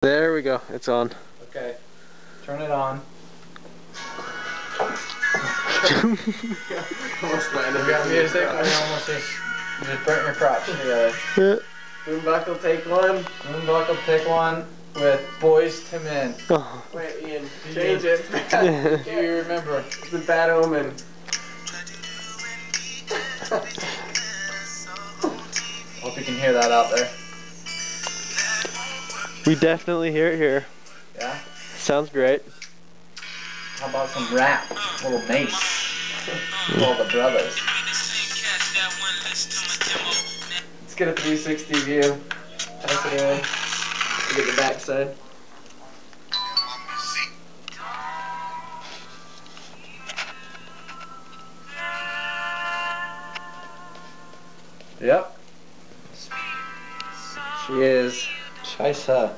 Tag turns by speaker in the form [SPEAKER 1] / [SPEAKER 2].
[SPEAKER 1] There we go. It's on.
[SPEAKER 2] Okay. Turn it on.
[SPEAKER 1] Almost landed.
[SPEAKER 2] We got music. I almost just burnt your crotch together.
[SPEAKER 1] Boombuckle, take one.
[SPEAKER 2] Moonbuckle, take one with Boys to Men.
[SPEAKER 1] Oh.
[SPEAKER 2] Wait, Ian,
[SPEAKER 1] Change it.
[SPEAKER 2] Do you remember?
[SPEAKER 1] It's a bad omen.
[SPEAKER 2] Hope you can hear that out there.
[SPEAKER 1] We definitely hear it here.
[SPEAKER 2] Yeah?
[SPEAKER 1] Sounds great.
[SPEAKER 2] How about some rap? A little bass. All the brothers.
[SPEAKER 1] Let's get a 360 view. Pass it in. Get the back side.
[SPEAKER 2] Yep.
[SPEAKER 1] She is.
[SPEAKER 2] Scheisse.